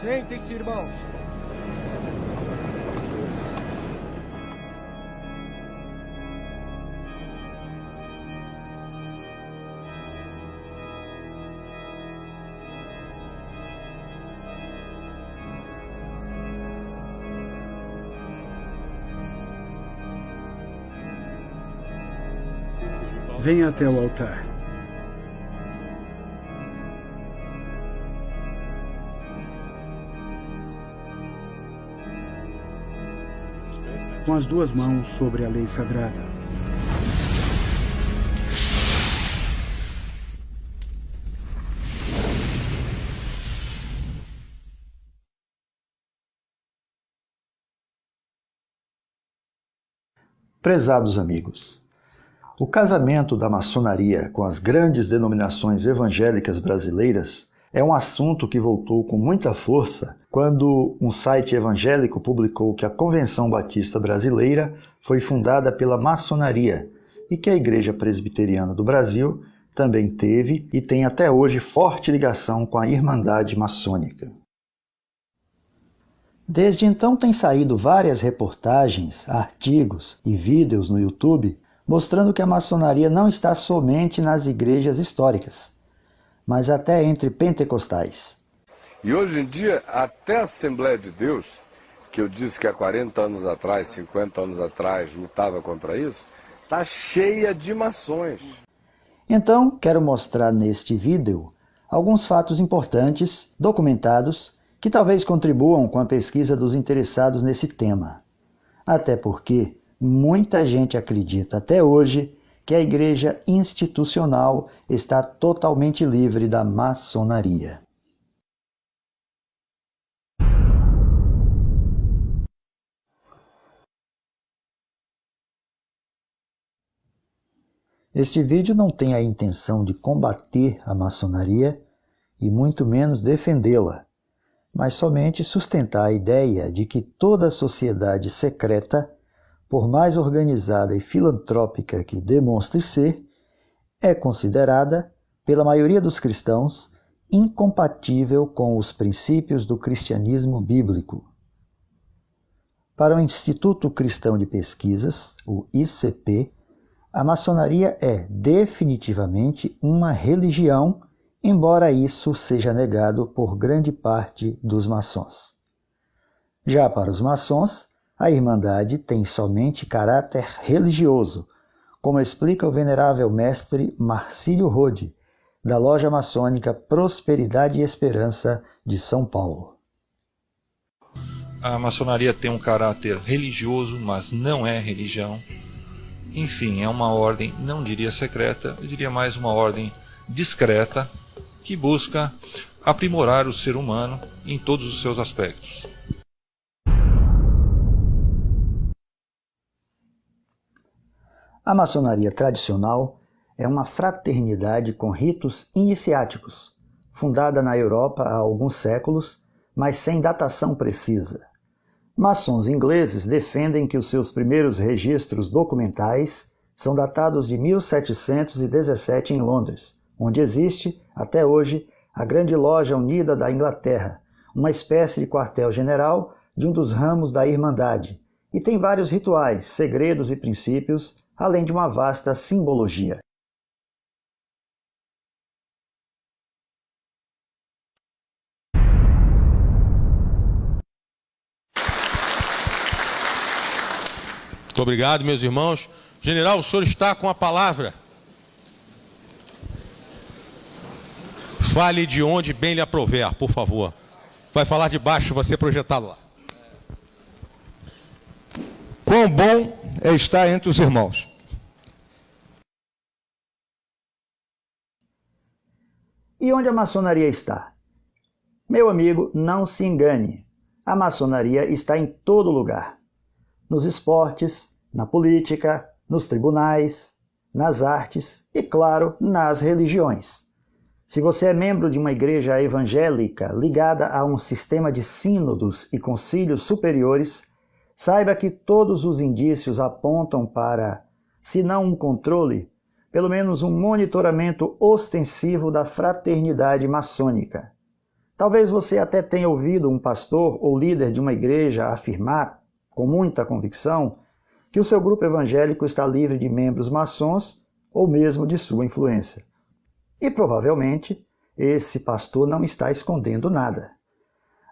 Sentem-se, irmãos. Venha até o altar. Com as duas mãos sobre a lei sagrada. Prezados amigos, o casamento da maçonaria com as grandes denominações evangélicas brasileiras é um assunto que voltou com muita força quando um site evangélico publicou que a Convenção Batista Brasileira foi fundada pela maçonaria e que a Igreja Presbiteriana do Brasil também teve e tem até hoje forte ligação com a Irmandade Maçônica. Desde então têm saído várias reportagens, artigos e vídeos no YouTube mostrando que a maçonaria não está somente nas igrejas históricas, mas até entre pentecostais. E hoje em dia, até a Assembleia de Deus, que eu disse que há 40 anos atrás, 50 anos atrás, lutava contra isso, está cheia de maçons. Então, quero mostrar neste vídeo alguns fatos importantes, documentados, que talvez contribuam com a pesquisa dos interessados nesse tema. Até porque muita gente acredita até hoje que a igreja institucional está totalmente livre da maçonaria. Este vídeo não tem a intenção de combater a maçonaria e muito menos defendê-la, mas somente sustentar a ideia de que toda sociedade secreta, por mais organizada e filantrópica que demonstre ser, é considerada, pela maioria dos cristãos, incompatível com os princípios do cristianismo bíblico. Para o Instituto Cristão de Pesquisas, o ICP, a maçonaria é definitivamente uma religião, embora isso seja negado por grande parte dos maçons. Já para os maçons, a Irmandade tem somente caráter religioso, como explica o venerável mestre Marcílio Rode, da loja maçônica Prosperidade e Esperança de São Paulo. A maçonaria tem um caráter religioso, mas não é religião. Enfim, é uma ordem, não diria secreta, eu diria mais uma ordem discreta, que busca aprimorar o ser humano em todos os seus aspectos. A maçonaria tradicional é uma fraternidade com ritos iniciáticos, fundada na Europa há alguns séculos, mas sem datação precisa. Maçons ingleses defendem que os seus primeiros registros documentais são datados de 1717 em Londres, onde existe, até hoje, a Grande Loja Unida da Inglaterra, uma espécie de quartel-general de um dos ramos da Irmandade, e tem vários rituais, segredos e princípios, além de uma vasta simbologia. Muito obrigado, meus irmãos. General, o senhor está com a palavra. Fale de onde bem lhe aprover, por favor. Vai falar de baixo, você projetado lá. Quão bom é estar entre os irmãos. E onde a maçonaria está? Meu amigo, não se engane. A maçonaria está em todo lugar. Nos esportes, na política, nos tribunais, nas artes e, claro, nas religiões. Se você é membro de uma igreja evangélica ligada a um sistema de sínodos e concílios superiores, saiba que todos os indícios apontam para, se não um controle, pelo menos um monitoramento ostensivo da fraternidade maçônica. Talvez você até tenha ouvido um pastor ou líder de uma igreja afirmar, com muita convicção, que o seu grupo evangélico está livre de membros maçons ou mesmo de sua influência. E provavelmente esse pastor não está escondendo nada.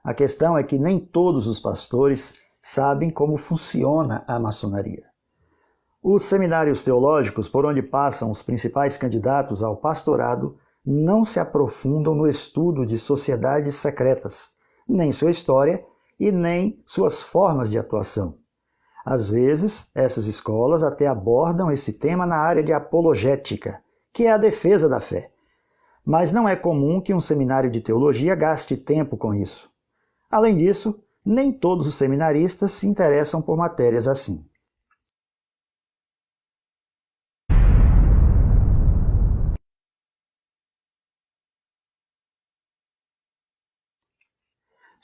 A questão é que nem todos os pastores sabem como funciona a maçonaria. Os seminários teológicos por onde passam os principais candidatos ao pastorado não se aprofundam no estudo de sociedades secretas, nem sua história e nem suas formas de atuação. Às vezes, essas escolas até abordam esse tema na área de apologética, que é a defesa da fé. Mas não é comum que um seminário de teologia gaste tempo com isso. Além disso, nem todos os seminaristas se interessam por matérias assim.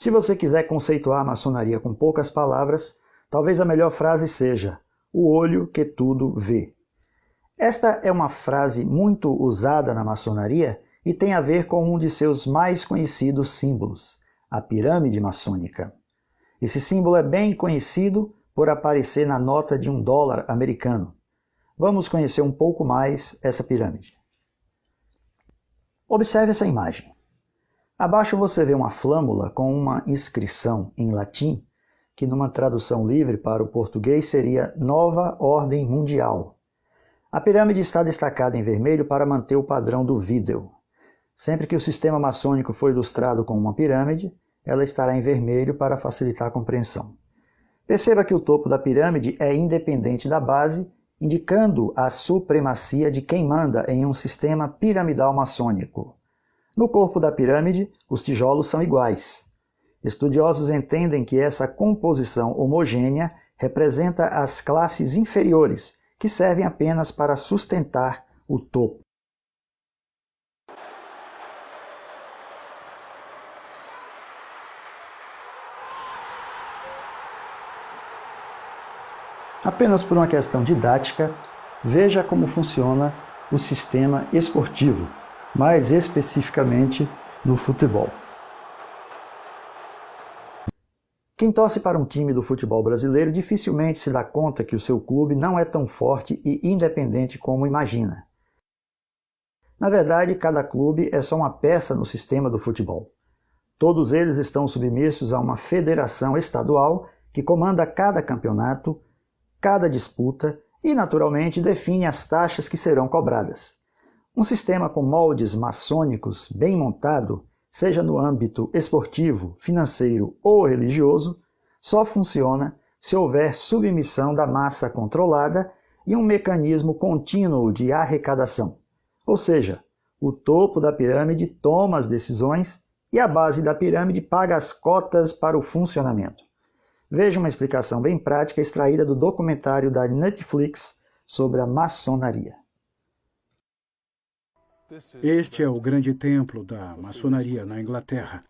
Se você quiser conceituar a maçonaria com poucas palavras, talvez a melhor frase seja: o olho que tudo vê. Esta é uma frase muito usada na maçonaria e tem a ver com um de seus mais conhecidos símbolos, a pirâmide maçônica. Esse símbolo é bem conhecido por aparecer na nota de $1 americano. Vamos conhecer um pouco mais essa pirâmide. Observe essa imagem. Abaixo você vê uma flâmula com uma inscrição em latim, que numa tradução livre para o português seria Nova Ordem Mundial. A pirâmide está destacada em vermelho para manter o padrão do vídeo. Sempre que o sistema maçônico for ilustrado com uma pirâmide, ela estará em vermelho para facilitar a compreensão. Perceba que o topo da pirâmide é independente da base, indicando a supremacia de quem manda em um sistema piramidal maçônico. No corpo da pirâmide, os tijolos são iguais. Estudiosos entendem que essa composição homogênea representa as classes inferiores, que servem apenas para sustentar o topo. Apenas por uma questão didática, veja como funciona o sistema esportivo, mais especificamente no futebol. Quem torce para um time do futebol brasileiro dificilmente se dá conta que o seu clube não é tão forte e independente como imagina. Na verdade, cada clube é só uma peça no sistema do futebol. Todos eles estão submissos a uma federação estadual que comanda cada campeonato, cada disputa e, naturalmente, define as taxas que serão cobradas. Um sistema com moldes maçônicos bem montado, seja no âmbito esportivo, financeiro ou religioso, só funciona se houver submissão da massa controlada e um mecanismo contínuo de arrecadação. Ou seja, o topo da pirâmide toma as decisões e a base da pirâmide paga as cotas para o funcionamento. Veja uma explicação bem prática extraída do documentário da Netflix sobre a maçonaria. Este é o grande templo da maçonaria na Inglaterra.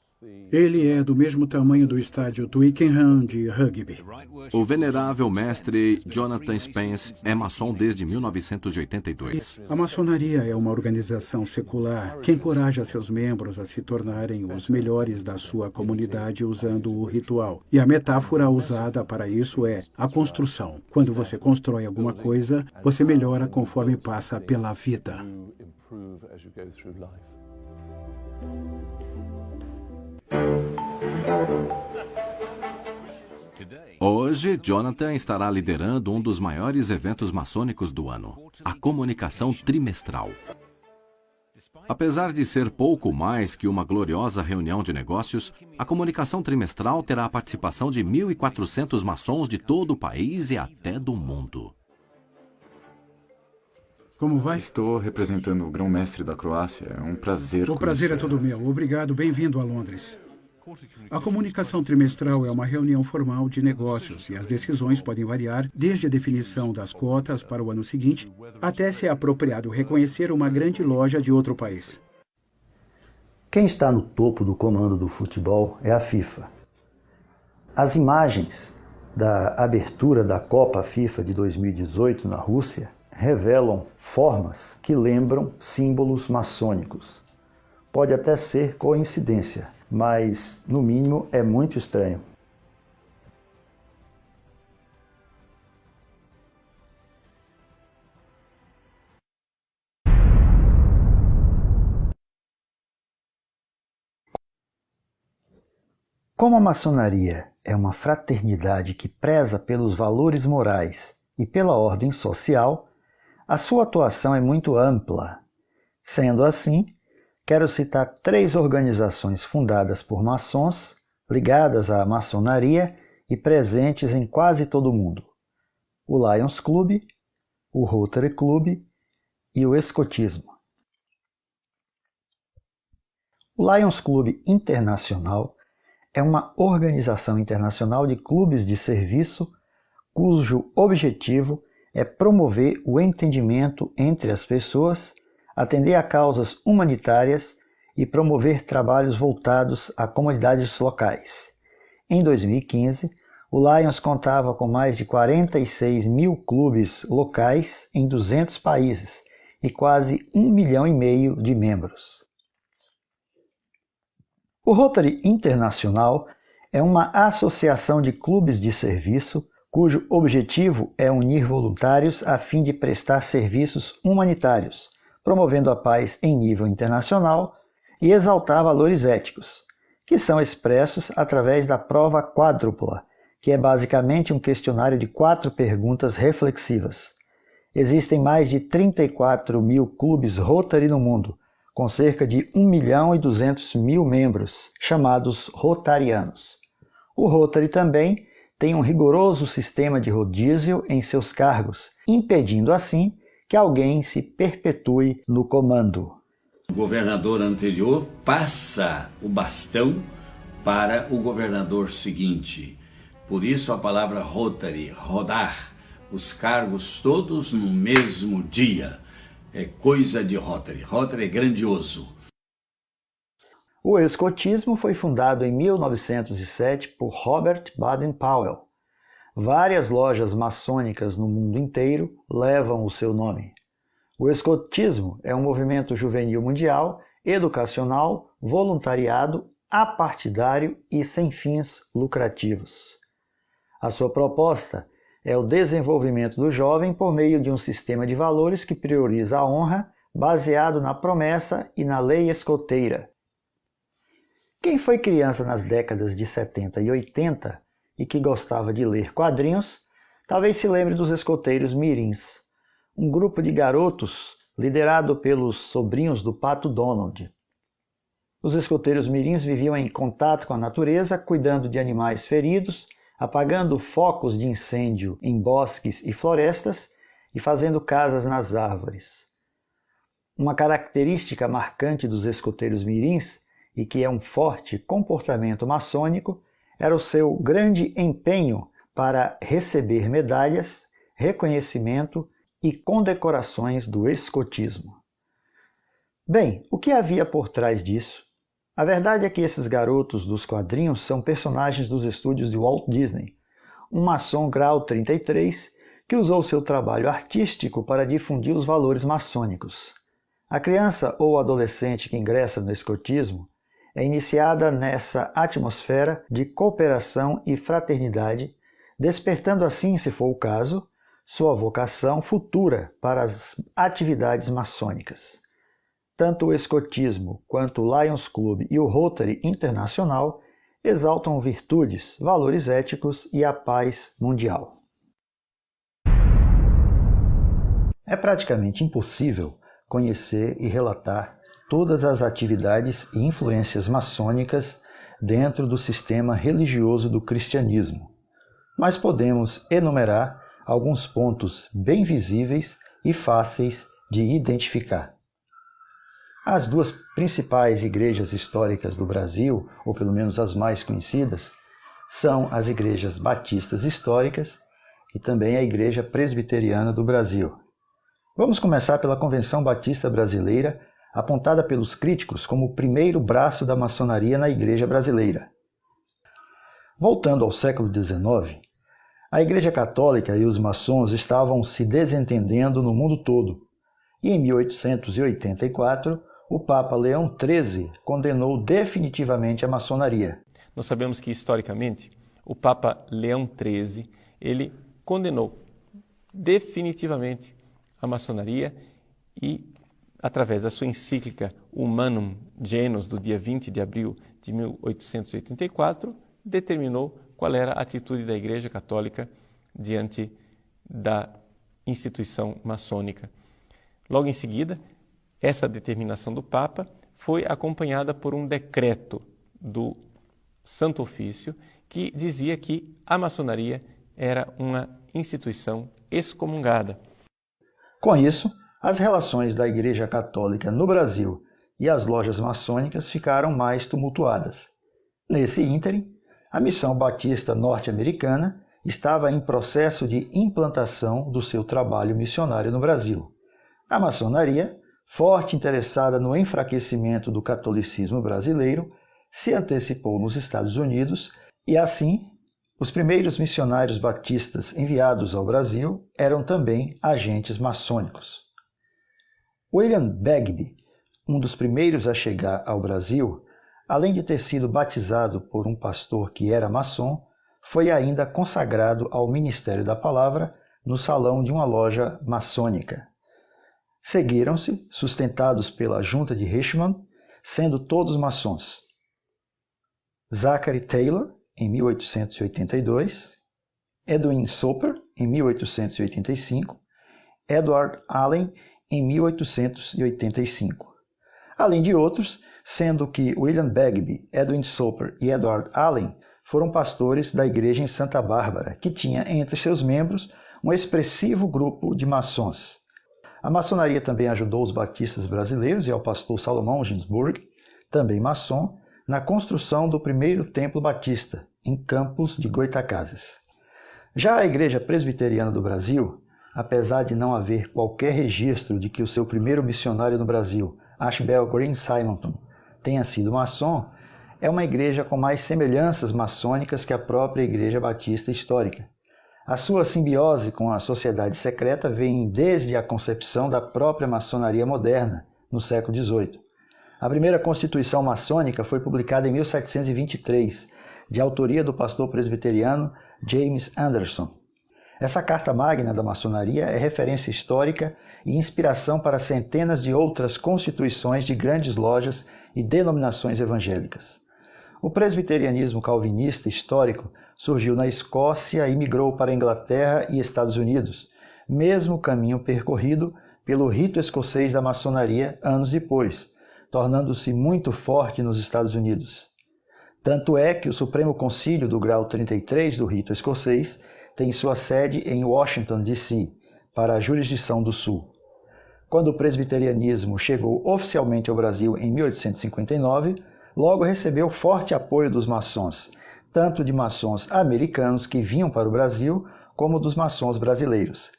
Ele é do mesmo tamanho do estádio Twickenham de rugby. O venerável mestre Jonathan Spence é maçom desde 1982. A maçonaria é uma organização secular que encoraja seus membros a se tornarem os melhores da sua comunidade usando o ritual. E a metáfora usada para isso é a construção. Quando você constrói alguma coisa, você melhora conforme passa pela vida. Hoje, Jonathan estará liderando um dos maiores eventos maçônicos do ano, a comunicação trimestral. Apesar de ser pouco mais que uma gloriosa reunião de negócios, a comunicação trimestral terá a participação de 1.400 maçons de todo o país e até do mundo. Como vai? Estou representando o grão-mestre da Croácia. É um prazer. O prazer é todo meu. Obrigado. Bem-vindo a Londres. A comunicação trimestral é uma reunião formal de negócios e as decisões podem variar desde a definição das cotas para o ano seguinte até se é apropriado reconhecer uma grande loja de outro país. Quem está no topo do comando do futebol é a FIFA. As imagens da abertura da Copa FIFA de 2018 na Rússia revelam formas que lembram símbolos maçônicos. Pode até ser coincidência, mas, no mínimo, é muito estranho. Como a maçonaria é uma fraternidade que preza pelos valores morais e pela ordem social, a sua atuação é muito ampla. Sendo assim, quero citar 3 organizações fundadas por maçons, ligadas à maçonaria e presentes em quase todo o mundo: o Lions Club, o Rotary Club e o Escotismo. O Lions Club Internacional é uma organização internacional de clubes de serviço cujo objetivo é promover o entendimento entre as pessoas, atender a causas humanitárias e promover trabalhos voltados a comunidades locais. Em 2015, o Lions contava com mais de 46 mil clubes locais em 200 países e quase 1,5 milhão de membros. O Rotary Internacional é uma associação de clubes de serviço cujo objetivo é unir voluntários a fim de prestar serviços humanitários, promovendo a paz em nível internacional e exaltar valores éticos, que são expressos através da prova quádrupla, que é basicamente um questionário de 4 perguntas reflexivas. Existem mais de 34 mil clubes Rotary no mundo, com cerca de 1.200.000 membros, chamados rotarianos. O Rotary também tem um rigoroso sistema de rodízio em seus cargos, impedindo assim que alguém se perpetue no comando. O governador anterior passa o bastão para o governador seguinte. Por isso a palavra Rotary, rodar, os cargos todos no mesmo dia. É coisa de Rotary. Rotary é grandioso. O escotismo foi fundado em 1907 por Robert Baden-Powell. Várias lojas maçônicas no mundo inteiro levam o seu nome. O escotismo é um movimento juvenil mundial, educacional, voluntariado, apartidário e sem fins lucrativos. A sua proposta é o desenvolvimento do jovem por meio de um sistema de valores que prioriza a honra, baseado na promessa e na lei escoteira. Quem foi criança nas décadas de 70 e 80 e que gostava de ler quadrinhos, talvez se lembre dos escoteiros mirins, um grupo de garotos liderado pelos sobrinhos do Pato Donald. Os escoteiros mirins viviam em contato com a natureza, cuidando de animais feridos, apagando focos de incêndio em bosques e florestas e fazendo casas nas árvores. Uma característica marcante dos escoteiros mirins, e que é um forte comportamento maçônico, era o seu grande empenho para receber medalhas, reconhecimento e condecorações do escotismo. Bem, o que havia por trás disso? A verdade é que esses garotos dos quadrinhos são personagens dos estúdios de Walt Disney, um maçom grau 33 que usou seu trabalho artístico para difundir os valores maçônicos. A criança ou adolescente que ingressa no escotismo é iniciada nessa atmosfera de cooperação e fraternidade, despertando assim, se for o caso, sua vocação futura para as atividades maçônicas. Tanto o escotismo quanto o Lions Club e o Rotary Internacional exaltam virtudes, valores éticos e a paz mundial. É praticamente impossível conhecer e relatar todas as atividades e influências maçônicas dentro do sistema religioso do cristianismo, mas podemos enumerar alguns pontos bem visíveis e fáceis de identificar. As 2 principais igrejas históricas do Brasil, ou pelo menos as mais conhecidas, são as igrejas batistas históricas e também a Igreja Presbiteriana do Brasil. Vamos começar pela Convenção Batista Brasileira, apontada pelos críticos como o primeiro braço da maçonaria na Igreja brasileira. Voltando ao século XIX, a Igreja Católica e os maçons estavam se desentendendo no mundo todo, e em 1884, o Papa Leão XIII condenou definitivamente a maçonaria. Nós sabemos que, historicamente, o Papa Leão XIII, ele condenou definitivamente a maçonaria e, através da sua encíclica Humanum Genus, do dia 20 de abril de 1884, determinou qual era a atitude da Igreja Católica diante da instituição maçônica. Logo em seguida, essa determinação do Papa foi acompanhada por um decreto do Santo Ofício que dizia que a maçonaria era uma instituição excomungada. Com isso, as relações da Igreja Católica no Brasil e as lojas maçônicas ficaram mais tumultuadas. Nesse ínterim, a Missão Batista Norte-Americana estava em processo de implantação do seu trabalho missionário no Brasil. A maçonaria, forte interessada no enfraquecimento do catolicismo brasileiro, se antecipou nos Estados Unidos e, assim, os primeiros missionários batistas enviados ao Brasil eram também agentes maçônicos. William Bagby, um dos primeiros a chegar ao Brasil, além de ter sido batizado por um pastor que era maçom, foi ainda consagrado ao ministério da palavra no salão de uma loja maçônica. Seguiram-se, sustentados pela junta de Richmond, sendo todos maçons: Zachary Taylor, em 1882, Edwin Soper, em 1885, Edward Allen, em 1885. Além de outros, sendo que William Bagby, Edwin Soper e Edward Allen foram pastores da igreja em Santa Bárbara, que tinha entre seus membros um expressivo grupo de maçons. A maçonaria também ajudou os batistas brasileiros e ao pastor Salomão Ginsburg, também maçom, na construção do primeiro templo batista, em Campos de Goytacazes. Já a Igreja Presbiteriana do Brasil, apesar de não haver qualquer registro de que o seu primeiro missionário no Brasil, Ashbel Green Simonton, tenha sido maçom, é uma igreja com mais semelhanças maçônicas que a própria Igreja Batista histórica. A sua simbiose com a sociedade secreta vem desde a concepção da própria maçonaria moderna, no século XVIII. A primeira Constituição maçônica foi publicada em 1723, de autoria do pastor presbiteriano James Anderson. Essa carta magna da maçonaria é referência histórica e inspiração para centenas de outras constituições de grandes lojas e denominações evangélicas. O presbiterianismo calvinista histórico surgiu na Escócia e migrou para a Inglaterra e Estados Unidos, mesmo caminho percorrido pelo rito escocês da maçonaria anos depois, tornando-se muito forte nos Estados Unidos. Tanto é que o Supremo Concílio do grau 33 do rito escocês tem sua sede em Washington, D.C., para a jurisdição do Sul. Quando o presbiterianismo chegou oficialmente ao Brasil em 1859, logo recebeu forte apoio dos maçons, tanto de maçons americanos que vinham para o Brasil, como dos maçons brasileiros.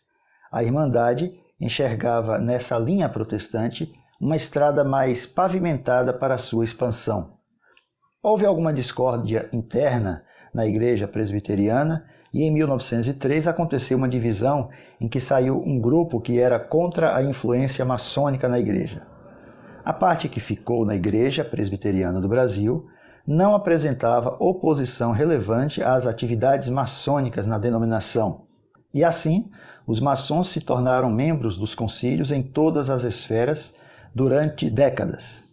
A Irmandade enxergava nessa linha protestante uma estrada mais pavimentada para sua expansão. Houve alguma discórdia interna na igreja presbiteriana e em 1903 aconteceu uma divisão em que saiu um grupo que era contra a influência maçônica na igreja. A parte que ficou na Igreja Presbiteriana do Brasil não apresentava oposição relevante às atividades maçônicas na denominação, e assim os maçons se tornaram membros dos concílios em todas as esferas durante décadas.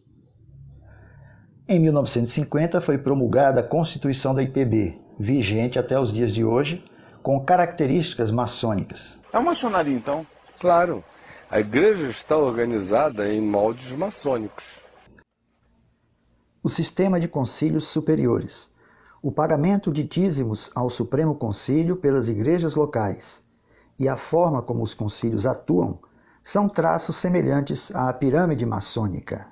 Em 1950 foi promulgada a Constituição da IPB, vigente até os dias de hoje, com características maçônicas. É uma maçonaria, então? Claro. A igreja está organizada em moldes maçônicos. O sistema de concílios superiores, o pagamento de dízimos ao Supremo Concílio pelas igrejas locais e a forma como os concílios atuam são traços semelhantes à pirâmide maçônica.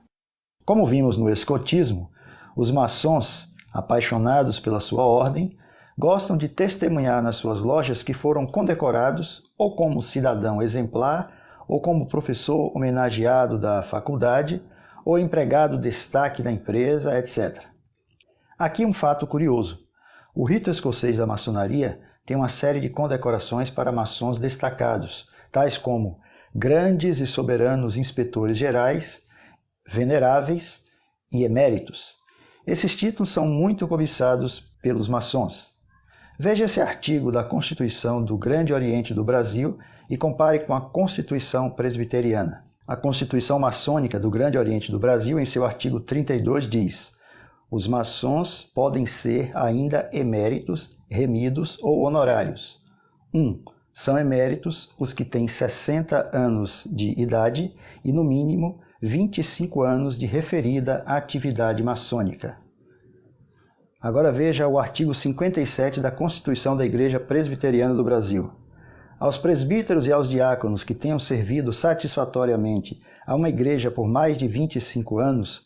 Como vimos no escotismo, os maçons, apaixonados pela sua ordem, gostam de testemunhar nas suas lojas que foram condecorados ou como cidadão exemplar, ou como professor homenageado da faculdade, ou empregado destaque da empresa, etc. Aqui um fato curioso. O rito escocês da maçonaria tem uma série de condecorações para maçons destacados, tais como grandes e soberanos inspetores gerais, veneráveis e eméritos. Esses títulos são muito cobiçados pelos maçons. Veja esse artigo da Constituição do Grande Oriente do Brasil e compare com a Constituição Presbiteriana. A Constituição Maçônica do Grande Oriente do Brasil, em seu artigo 32, diz: os maçons podem ser ainda eméritos, remidos ou honorários. 1. São eméritos os que têm 60 anos de idade e, no mínimo, 25 anos de referida atividade maçônica. Agora veja o artigo 57 da Constituição da Igreja Presbiteriana do Brasil. Aos presbíteros e aos diáconos que tenham servido satisfatoriamente a uma igreja por mais de 25 anos,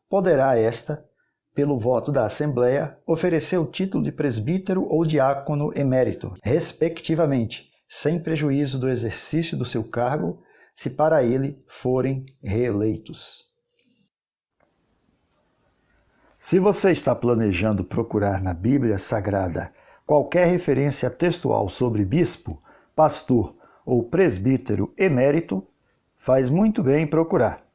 poderá esta, pelo voto da Assembleia, oferecer o título de presbítero ou diácono emérito, respectivamente, sem prejuízo do exercício do seu cargo, se para ele forem reeleitos. Se você está planejando procurar na Bíblia Sagrada qualquer referência textual sobre bispo, pastor ou presbítero emérito, faz muito bem em procurar.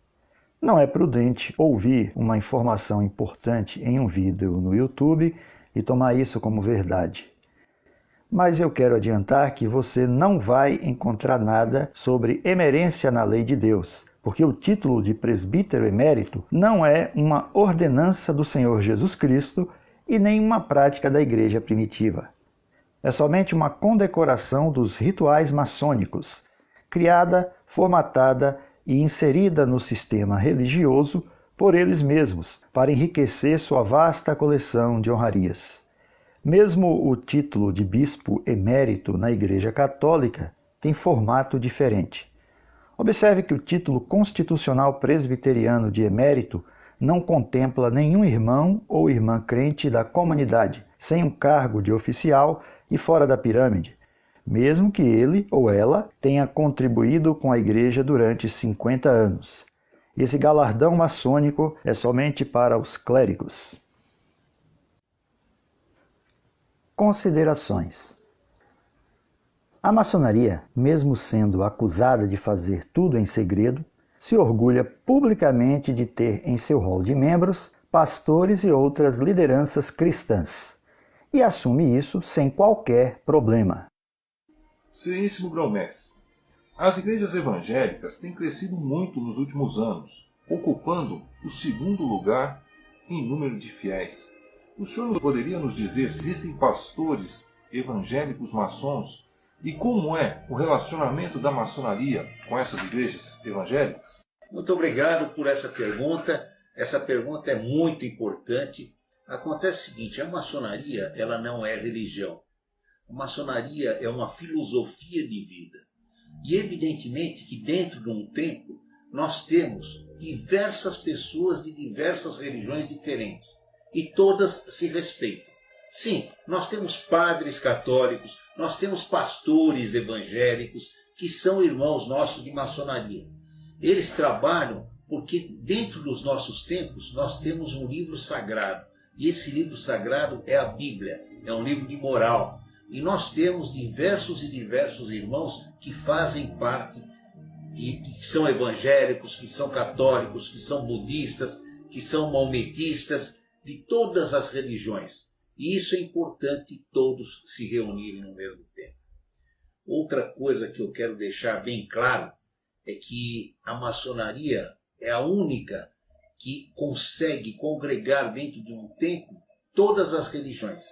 Não é prudente ouvir uma informação importante em um vídeo no YouTube e tomar isso como verdade. Mas eu quero adiantar que você não vai encontrar nada sobre emerência na lei de Deus, porque o título de presbítero emérito não é uma ordenança do Senhor Jesus Cristo e nem uma prática da igreja primitiva. É somente uma condecoração dos rituais maçônicos, criada, formatada e inserida no sistema religioso por eles mesmos, para enriquecer sua vasta coleção de honrarias. Mesmo o título de bispo emérito na Igreja Católica tem formato diferente. Observe que o título constitucional presbiteriano de emérito não contempla nenhum irmão ou irmã crente da comunidade, sem um cargo de oficial e fora da pirâmide, mesmo que ele ou ela tenha contribuído com a Igreja durante 50 anos. Esse galardão maçônico é somente para os clérigos. Considerações. A maçonaria, mesmo sendo acusada de fazer tudo em segredo, se orgulha publicamente de ter em seu rol de membros pastores e outras lideranças cristãs, e assume isso sem qualquer problema. Sereníssimo Grão-Mestre, as igrejas evangélicas têm crescido muito nos últimos anos, ocupando o segundo lugar em número de fiéis. O senhor poderia nos dizer se existem pastores evangélicos maçons e como é o relacionamento da maçonaria com essas igrejas evangélicas? Muito obrigado por essa pergunta. Essa pergunta é muito importante. Acontece o seguinte, a maçonaria ela não é religião. A maçonaria é uma filosofia de vida. E evidentemente que dentro de um templo nós temos diversas pessoas de diversas religiões diferentes. E todas se respeitam. Sim, nós temos padres católicos, nós temos pastores evangélicos, que são irmãos nossos de maçonaria. Eles trabalham porque dentro dos nossos templos nós temos um livro sagrado. E esse livro sagrado é a Bíblia, é um livro de moral. E nós temos diversos irmãos que fazem parte, que são evangélicos, que são católicos, que são budistas, que são maometistas, de todas as religiões. E isso é importante todos se reunirem no mesmo tempo. Outra coisa que eu quero deixar bem claro é que a maçonaria é a única que consegue congregar dentro de um templo todas as religiões.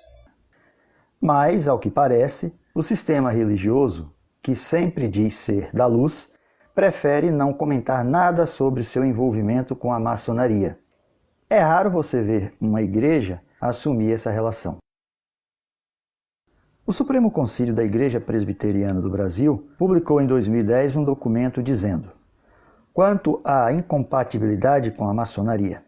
Mas, ao que parece, o sistema religioso, que sempre diz ser da luz, prefere não comentar nada sobre seu envolvimento com a maçonaria. É raro você ver uma igreja assumir essa relação. O Supremo Concílio da Igreja Presbiteriana do Brasil publicou em 2010 um documento dizendo: quanto à incompatibilidade com a maçonaria,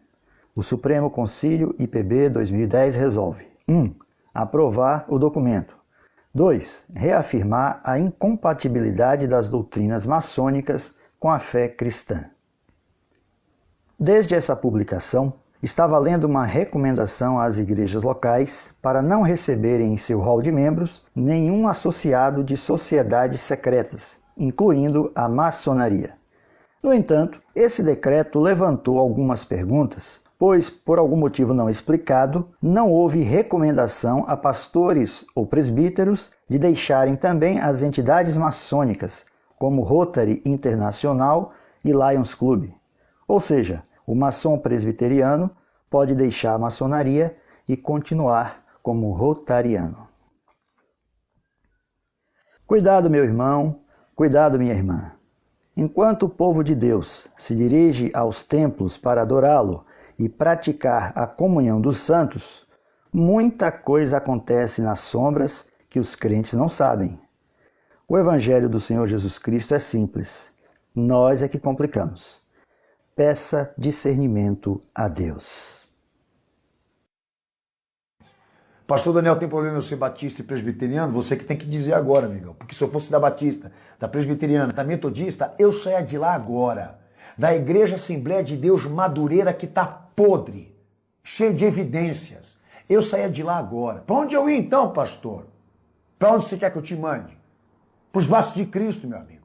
o Supremo Concílio IPB 2010 resolve 1. Aprovar o documento. 2. Reafirmar a incompatibilidade das doutrinas maçônicas com a fé cristã. Desde essa publicação, está valendo uma recomendação às igrejas locais para não receberem em seu rol de membros nenhum associado de sociedades secretas, incluindo a maçonaria. No entanto, esse decreto levantou algumas perguntas, pois, por algum motivo não explicado, não houve recomendação a pastores ou presbíteros de deixarem também as entidades maçônicas, como Rotary Internacional e Lions Club. Ou seja, o maçom presbiteriano pode deixar a maçonaria e continuar como rotariano. Cuidado, meu irmão, cuidado, minha irmã. Enquanto o povo de Deus se dirige aos templos para adorá-lo e praticar a comunhão dos santos, muita coisa acontece nas sombras que os crentes não sabem. O Evangelho do Senhor Jesus Cristo é simples. Nós é que complicamos. Peça discernimento a Deus. Pastor Daniel, tem problema eu ser batista e presbiteriano? Você que tem que dizer agora, amigão. Porque se eu fosse da batista, da presbiteriana, da metodista, eu saia de lá agora. Da Igreja Assembleia de Deus Madureira, que está podre, cheio de evidências. Eu saia de lá agora. Para onde eu ia então, pastor? Para onde você quer que eu te mande? Para os braços de Cristo, meu amigo.